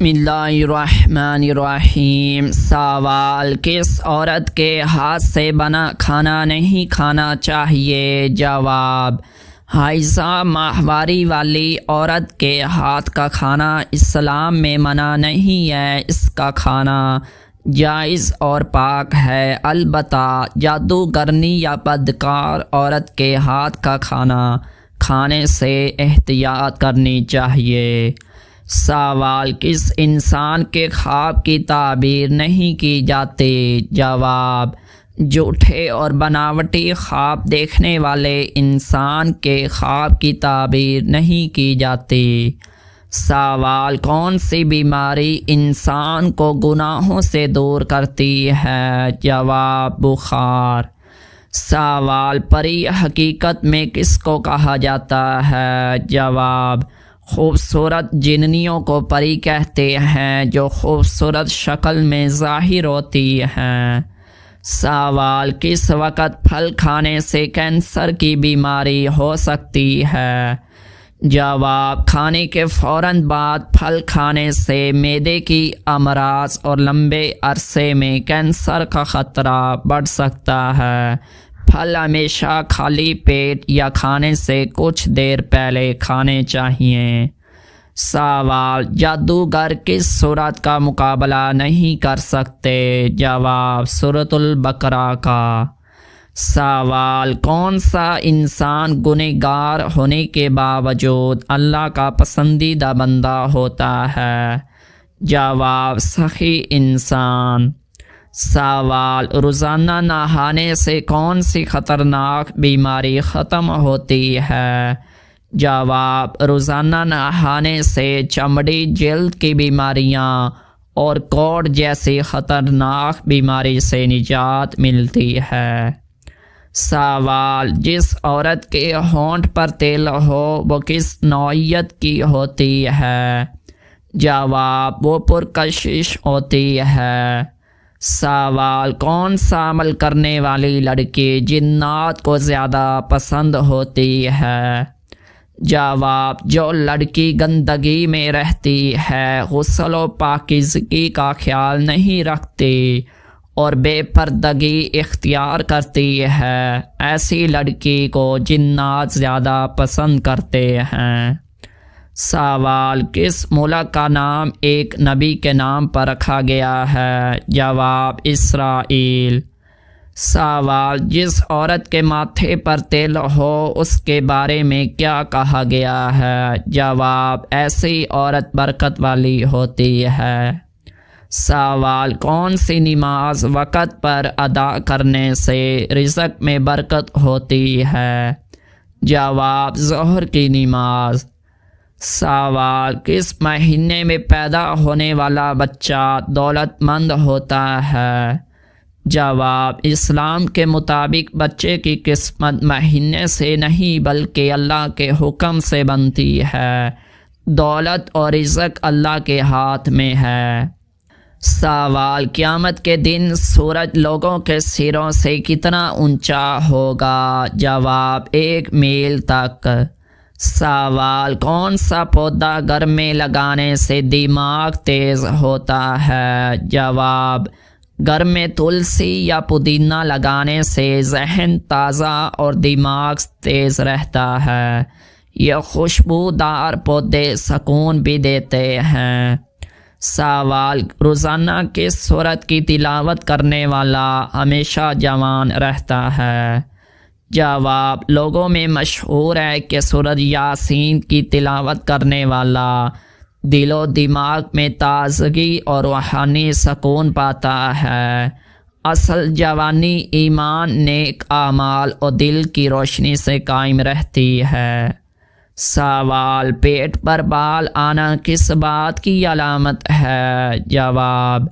بسم اللہ الرحمن الرحیم۔ سوال، کس عورت کے ہاتھ سے بنا کھانا نہیں کھانا چاہیے؟ جواب، حائضہ ماہواری والی عورت کے ہاتھ کا کھانا اسلام میں منع نہیں ہے، اس کا کھانا جائز اور پاک ہے، البتہ جادوگرنی یا بدکار عورت کے ہاتھ کا کھانا کھانے سے احتیاط کرنی چاہیے۔ سوال، کس انسان کے خواب کی تعبیر نہیں کی جاتی؟ جواب، جھوٹے اور بناوٹی خواب دیکھنے والے انسان کے خواب کی تعبیر نہیں کی جاتی۔ سوال، کون سی بیماری انسان کو گناہوں سے دور کرتی ہے؟ جواب، بخار۔ سوال، پری حقیقت میں کس کو کہا جاتا ہے؟ جواب، خوبصورت جننیوں کو پری کہتے ہیں جو خوبصورت شکل میں ظاہر ہوتی ہیں۔ سوال، کس وقت پھل کھانے سے کینسر کی بیماری ہو سکتی ہے؟ جواب، کھانے کے فوراً بعد پھل کھانے سے معدے کی امراض اور لمبے عرصے میں کینسر کا خطرہ بڑھ سکتا ہے۔ پھل ہمیشہ خالی پیٹ یا کھانے سے کچھ دیر پہلے کھانے چاہیے۔ سوال، جادوگر کس سورت کا مقابلہ نہیں کر سکتے؟ جواب، سورۃ البقرہ کا۔ سوال، کون سا انسان گنہگار ہونے کے باوجود اللہ کا پسندیدہ بندہ ہوتا ہے؟ جواب، سخی انسان۔ سوال، روزانہ نہانے سے کون سی خطرناک بیماری ختم ہوتی ہے؟ جواب، روزانہ نہانے سے چمڑی، جلد کی بیماریاں اور کوڑ جیسی خطرناک بیماری سے نجات ملتی ہے۔ سوال، جس عورت کے ہونٹ پر تل ہو وہ کس نوعیت کی ہوتی ہے؟ جواب، وہ پرکشش ہوتی ہے۔ سوال، کون سا عمل کرنے والی لڑکی جنات کو زیادہ پسند ہوتی ہے؟ جواب، جو لڑکی گندگی میں رہتی ہے، غسل و پاکیزگی کا خیال نہیں رکھتی اور بے پردگی اختیار کرتی ہے، ایسی لڑکی کو جنات زیادہ پسند کرتے ہیں۔ سوال، کس ملک کا نام ایک نبی کے نام پر رکھا گیا ہے؟ جواب، اسرائیل۔ سوال، جس عورت کے ماتھے پر تل ہو اس کے بارے میں کیا کہا گیا ہے؟ جواب، ایسی عورت برکت والی ہوتی ہے۔ سوال، کون سی نماز وقت پر ادا کرنے سے رزق میں برکت ہوتی ہے؟ جواب، ظہر کی نماز۔ سوال، کس مہینے میں پیدا ہونے والا بچہ دولت مند ہوتا ہے؟ جواب، اسلام کے مطابق بچے کی قسمت مہینے سے نہیں بلکہ اللہ کے حکم سے بنتی ہے، دولت اور رزق اللہ کے ہاتھ میں ہے۔ سوال، قیامت کے دن سورج لوگوں کے سروں سے کتنا اونچا ہوگا؟ جواب، 1 میل تک۔ سوال، کون سا پودا گھر میں لگانے سے دماغ تیز ہوتا ہے؟ جواب، گھر میں تلسی یا پودینہ لگانے سے ذہن تازہ اور دماغ تیز رہتا ہے، یہ خوشبودار پودے سکون بھی دیتے ہیں۔ سوال، روزانہ کس سورت کی تلاوت کرنے والا ہمیشہ جوان رہتا ہے؟ جواب، لوگوں میں مشہور ہے کہ سورۃ یاسین کی تلاوت کرنے والا دل و دماغ میں تازگی اور روحانی سکون پاتا ہے۔ اصل جوانی ایمان، نیک اعمال اور دل کی روشنی سے قائم رہتی ہے۔ سوال، پیٹ پر بال آنا کس بات کی علامت ہے؟ جواب،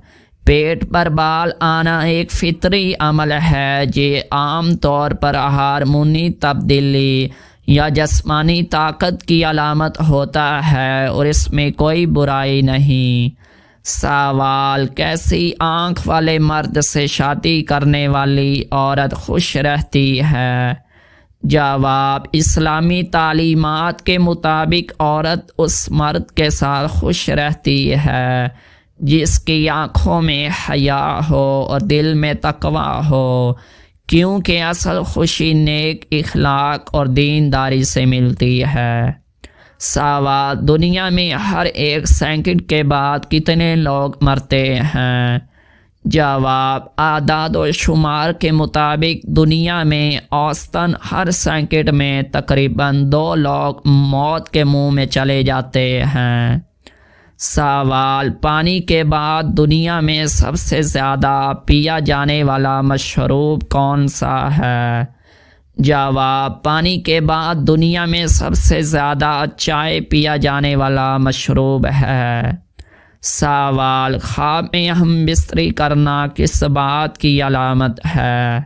پیٹ پر بال آنا ایک فطری عمل ہے جو عام طور پر ہارمونی تبدیلی یا جسمانی طاقت کی علامت ہوتا ہے اور اس میں کوئی برائی نہیں۔ سوال، کیسی آنکھ والے مرد سے شادی کرنے والی عورت خوش رہتی ہے؟ جواب: اسلامی تعلیمات کے مطابق عورت اس مرد کے ساتھ خوش رہتی ہے جس کی آنکھوں میں حیا ہو اور دل میں تقوی ہو، کیونکہ اصل خوشی نیک اخلاق اور دینداری سے ملتی ہے۔ سوال: دنیا میں ہر 1 سیکنڈ کے بعد کتنے لوگ مرتے ہیں؟ جواب: اعداد و شمار کے مطابق دنیا میں اوسطاً ہر سیکنڈ میں تقریباً 2 لوگ موت کے منہ میں چلے جاتے ہیں۔ سوال: پانی کے بعد دنیا میں سب سے زیادہ پیا جانے والا مشروب کون سا ہے؟ جواب: پانی کے بعد دنیا میں سب سے زیادہ چائے پیا جانے والا مشروب ہے۔ سوال: خواب میں ہم بستری کرنا کس بات کی علامت ہے؟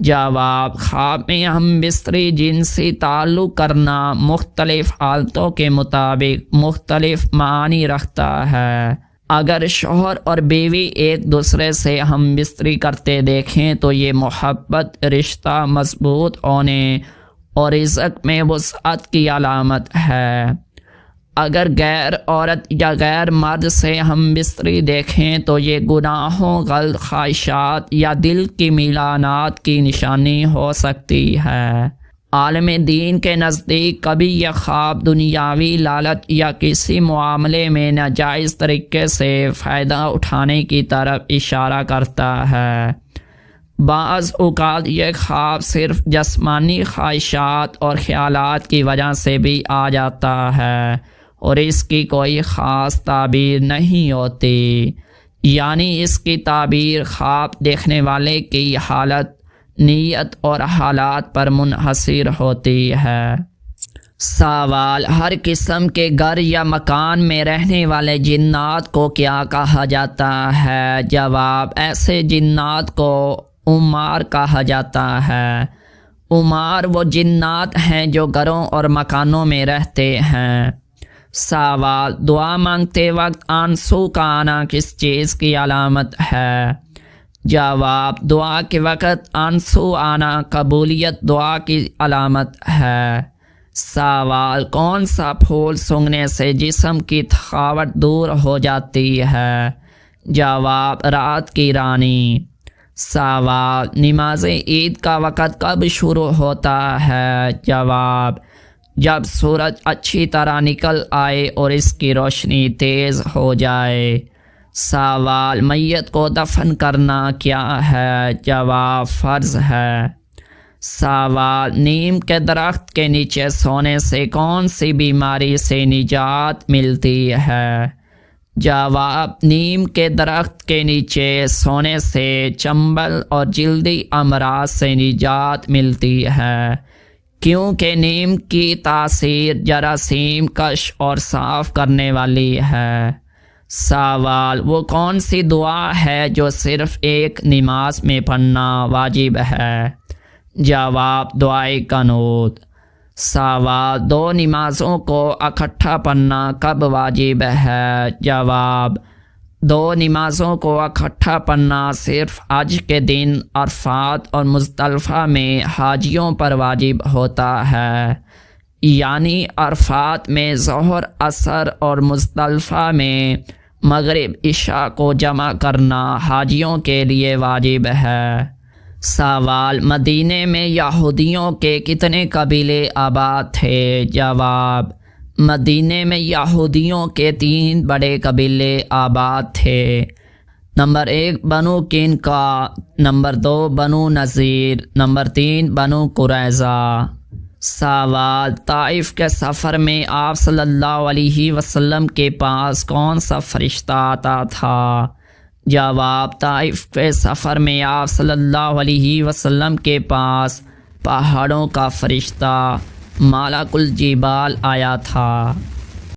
جواب: خواب میں ہم بستری جنسی تعلق کرنا مختلف حالتوں کے مطابق مختلف معنی رکھتا ہے۔ اگر شوہر اور بیوی ایک دوسرے سے ہم بستری کرتے دیکھیں تو یہ محبت، رشتہ مضبوط ہونے اور رزق میں وسعت کی علامت ہے۔ اگر غیر عورت یا غیر مرد سے ہم بستری دیکھیں تو یہ گناہوں، غلط خواہشات یا دل کی میلانات کی نشانی ہو سکتی ہے۔ عالم دین کے نزدیک کبھی یہ خواب دنیاوی لالچ یا کسی معاملے میں ناجائز طریقے سے فائدہ اٹھانے کی طرف اشارہ کرتا ہے۔ بعض اوقات یہ خواب صرف جسمانی خواہشات اور خیالات کی وجہ سے بھی آ جاتا ہے اور اس کی کوئی خاص تعبیر نہیں ہوتی، یعنی اس کی تعبیر خواب دیکھنے والے کی حالت، نیت اور حالات پر منحصر ہوتی ہے۔ سوال: ہر قسم کے گھر یا مکان میں رہنے والے جنات کو کیا کہا جاتا ہے؟ جواب: ایسے جنات کو عمار کہا جاتا ہے۔ عمار وہ جنات ہیں جو گھروں اور مکانوں میں رہتے ہیں۔ سوال: دعا مانگتے وقت آنسو کا آنا کس چیز کی علامت ہے؟ جواب: دعا کے وقت آنسو آنا قبولیت دعا کی علامت ہے۔ سوال: کون سا پھول سونگھنے سے جسم کی تھکاوٹ دور ہو جاتی ہے؟ جواب: رات کی رانی۔ سوال: نماز عید کا وقت کب شروع ہوتا ہے؟ جواب: جب سورج اچھی طرح نکل آئے اور اس کی روشنی تیز ہو جائے۔ سوال: میت کو دفن کرنا کیا ہے؟ جواب: فرض ہے۔ سوال: نیم کے درخت کے نیچے سونے سے کون سی بیماری سے نجات ملتی ہے؟ جواب: نیم کے درخت کے نیچے سونے سے چنبل اور جلدی امراض سے نجات ملتی ہے، کیونکہ نیم کی تاثیر جراثیم کش اور صاف کرنے والی ہے۔ سوال: وہ کون سی دعا ہے جو صرف ایک نماز میں پڑھنا واجب ہے؟ جواب: دعائے قنوت۔ سوال: 2 نمازوں کو اکٹھا پڑھنا کب واجب ہے؟ جواب: 2 نمازوں کو اکٹھا پڑھنا صرف حج کے دن عرفات اور مزدلفہ میں حاجیوں پر واجب ہوتا ہے، یعنی عرفات میں ظہر، عصر اور مزدلفہ میں مغرب عشاء کو جمع کرنا حاجیوں کے لیے واجب ہے۔ سوال: مدینے میں یہودیوں کے کتنے قبیلے آباد تھے؟ جواب: مدینے میں یہودیوں کے 3 بڑے قبیلے آباد تھے۔ نمبر 1 بنو قینقاع، نمبر 2 بنو نذیر، نمبر 3 بنو قریظہ۔ سوال: طائف کے سفر میں آپ صلی اللہ علیہ وسلم کے پاس کون سا فرشتہ آتا تھا؟ جواب: طائف کے سفر میں آپ صلی اللہ علیہ وسلم کے پاس پہاڑوں کا فرشتہ ملک الجبال آیا تھا۔